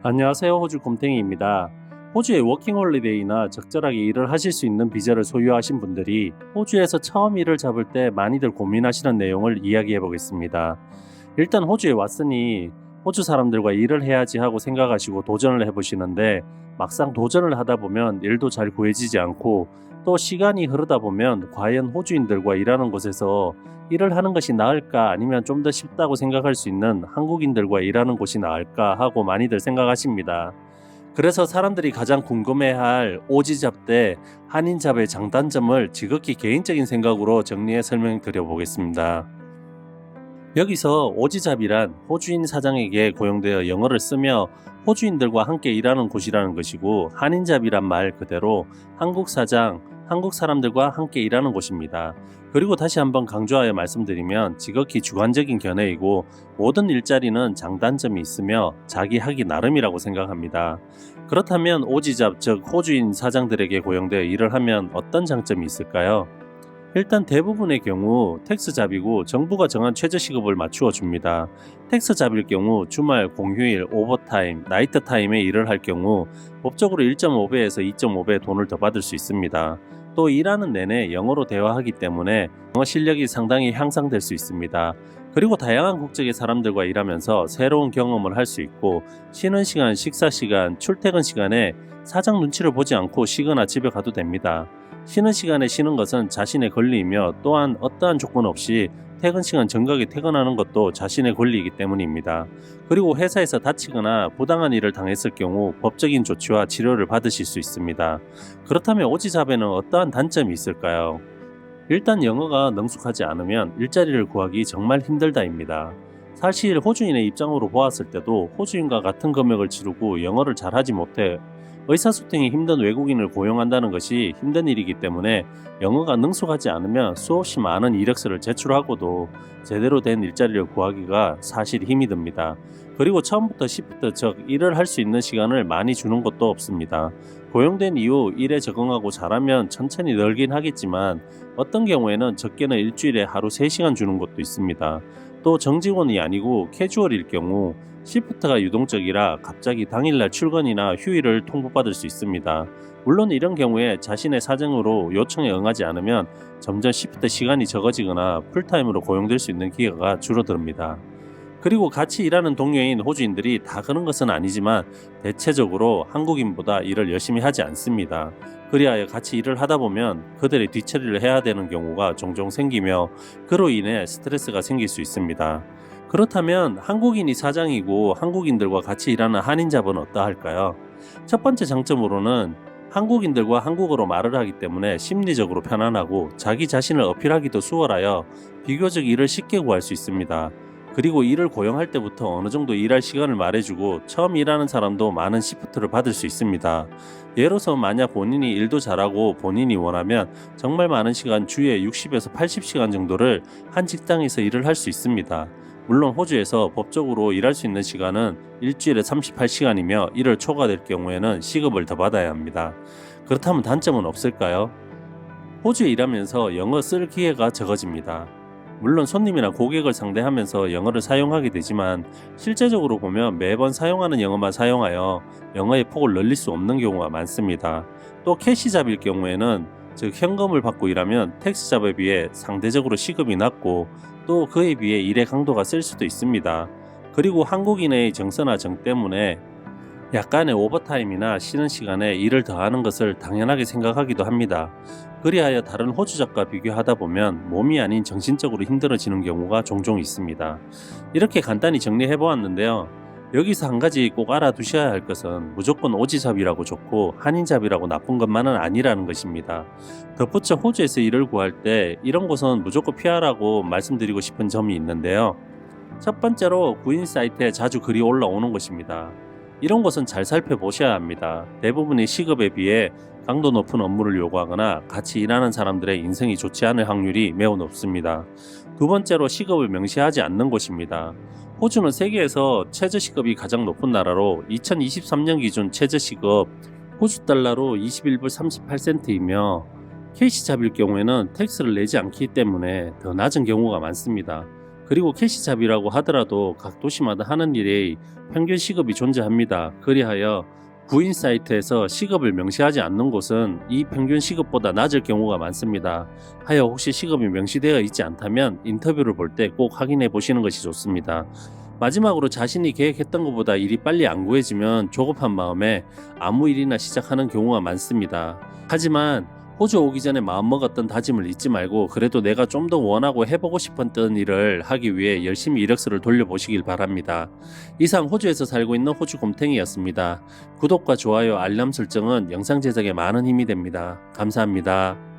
안녕하세요. 호주 곰탱이입니다. 호주의 워킹홀리데이나 적절하게 일을 하실 수 있는 비자를 소유하신 분들이 호주에서 처음 일을 잡을 때 많이들 고민하시는 내용을 이야기해 보겠습니다. 일단 호주에 왔으니 호주 사람들과 일을 해야지 하고 생각하시고 도전을 해보시는데 막상 도전을 하다 보면 일도 잘 구해지지 않고 또 시간이 흐르다 보면 과연 호주인들과 일하는 곳에서 일을 하는 것이 나을까 아니면 좀 더 쉽다고 생각할 수 있는 한국인들과 일하는 곳이 나을까 하고 많이들 생각하십니다. 그래서 사람들이 가장 궁금해할 오지잡 대 한인잡의 장단점을 지극히 개인적인 생각으로 정리해 설명드려 보겠습니다. 여기서 오지잡이란 호주인 사장에게 고용되어 영어를 쓰며 호주인들과 함께 일하는 곳이라는 것이고, 한인잡이란 말 그대로 한국 사장, 한국 사람들과 함께 일하는 곳입니다. 그리고 다시 한번 강조하여 말씀드리면 지극히 주관적인 견해이고 모든 일자리는 장단점이 있으며 자기 하기 나름이라고 생각합니다. 그렇다면 오지잡 즉 호주인 사장들에게 고용되어 일을 하면 어떤 장점이 있을까요? 일단 대부분의 경우 텍스잡이고 정부가 정한 최저시급을 맞추어 줍니다. 텍스잡일 경우 주말, 공휴일, 오버타임, 나이트타임에 일을 할 경우 법적으로 1.5배에서 2.5배 돈을 더 받을 수 있습니다. 또 일하는 내내 영어로 대화하기 때문에 영어 실력이 상당히 향상될 수 있습니다. 그리고 다양한 국적의 사람들과 일하면서 새로운 경험을 할 수 있고, 쉬는 시간, 식사 시간, 출퇴근 시간에 사장 눈치를 보지 않고 쉬거나 집에 가도 됩니다. 쉬는 시간에 쉬는 것은 자신의 권리이며 또한 어떠한 조건 없이 퇴근 시간 정각에 퇴근하는 것도 자신의 권리이기 때문입니다. 그리고 회사에서 다치거나 부당한 일을 당했을 경우 법적인 조치와 치료를 받으실 수 있습니다. 그렇다면 오지잡에는 어떠한 단점이 있을까요? 일단 영어가 능숙하지 않으면 일자리를 구하기 정말 힘들다입니다. 사실 호주인의 입장으로 보았을 때도 호주인과 같은 금액을 치르고 영어를 잘하지 못해 의사소통이 힘든 외국인을 고용한다는 것이 힘든 일이기 때문에 영어가 능숙하지 않으면 수없이 많은 이력서를 제출하고도 제대로 된 일자리를 구하기가 사실 힘이 듭니다. 그리고 처음부터 시프트 즉 일을 할 수 있는 시간을 많이 주는 것도 없습니다. 고용된 이후 일에 적응하고 잘하면 천천히 늘긴 하겠지만 어떤 경우에는 적게는 일주일에 하루 3시간 주는 것도 있습니다. 또 정직원이 아니고 캐주얼일 경우 시프트가 유동적이라 갑자기 당일날 출근이나 휴일을 통보받을 수 있습니다. 물론 이런 경우에 자신의 사정으로 요청에 응하지 않으면 점점 시프트 시간이 적어지거나 풀타임으로 고용될 수 있는 기회가 줄어듭니다. 그리고 같이 일하는 동료인 호주인들이 다 그런 것은 아니지만 대체적으로 한국인보다 일을 열심히 하지 않습니다. 그리하여 같이 일을 하다 보면 그들의 뒤처리를 해야 되는 경우가 종종 생기며 그로 인해 스트레스가 생길 수 있습니다. 그렇다면 한국인이 사장이고 한국인들과 같이 일하는 한인잡은 어떠할까요? 첫 번째 장점으로는 한국인들과 한국어로 말을 하기 때문에 심리적으로 편안하고 자기 자신을 어필하기도 수월하여 비교적 일을 쉽게 구할 수 있습니다. 그리고 일을 고용할 때부터 어느 정도 일할 시간을 말해주고 처음 일하는 사람도 많은 시프트를 받을 수 있습니다. 예로서 만약 본인이 일도 잘하고 본인이 원하면 정말 많은 시간 주에 60에서 80시간 정도를 한 직장에서 일을 할 수 있습니다. 물론 호주에서 법적으로 일할 수 있는 시간은 일주일에 38시간이며 이를 초과될 경우에는 시급을 더 받아야 합니다. 그렇다면 단점은 없을까요? 호주에 일하면서 영어 쓸 기회가 적어집니다. 물론 손님이나 고객을 상대하면서 영어를 사용하게 되지만 실제적으로 보면 매번 사용하는 영어만 사용하여 영어의 폭을 늘릴 수 없는 경우가 많습니다. 또 캐시잡일 경우에는 즉 현금을 받고 일하면 텍스잡에 비해 상대적으로 시급이 낮고 또 그에 비해 일의 강도가 셀 수도 있습니다. 그리고 한국인의 정서나 정 때문에 약간의 오버타임이나 쉬는 시간에 일을 더하는 것을 당연하게 생각하기도 합니다. 그리하여 다른 호주잡과 비교하다 보면 몸이 아닌 정신적으로 힘들어지는 경우가 종종 있습니다. 이렇게 간단히 정리해 보았는데요. 여기서 한 가지 꼭 알아두셔야 할 것은 무조건 오지잡이라고 좋고 한인잡이라고 나쁜 것만은 아니라는 것입니다. 덧붙여 호주에서 일을 구할 때 이런 곳은 무조건 피하라고 말씀드리고 싶은 점이 있는데요. 첫 번째로 구인 사이트에 자주 글이 올라오는 것입니다. 이런 곳은 잘 살펴보셔야 합니다. 대부분의 시급에 비해 강도 높은 업무를 요구하거나 같이 일하는 사람들의 인성이 좋지 않을 확률이 매우 높습니다. 두 번째로 시급을 명시하지 않는 곳입니다. 호주는 세계에서 최저시급이 가장 높은 나라로 2023년 기준 최저시급 호주 달러로 21불 38센트이며 캐시잡일 경우에는 텍스를 내지 않기 때문에 더 낮은 경우가 많습니다. 그리고 캐시잡이라고 하더라도 각 도시마다 하는 일의 평균 시급이 존재합니다. 그리하여 구인 사이트에서 시급을 명시하지 않는 곳은 이 평균 시급보다 낮을 경우가 많습니다. 하여 혹시 시급이 명시되어 있지 않다면 인터뷰를 볼 때 꼭 확인해 보시는 것이 좋습니다. 마지막으로 자신이 계획했던 것보다 일이 빨리 안 구해지면 조급한 마음에 아무 일이나 시작하는 경우가 많습니다. 하지만 호주 오기 전에 마음먹었던 다짐을 잊지 말고 그래도 내가 좀 더 원하고 해보고 싶었던 일을 하기 위해 열심히 이력서를 돌려보시길 바랍니다. 이상 호주에서 살고 있는 호주 곰탱이였습니다. 구독과 좋아요, 알람 설정은 영상 제작에 많은 힘이 됩니다. 감사합니다.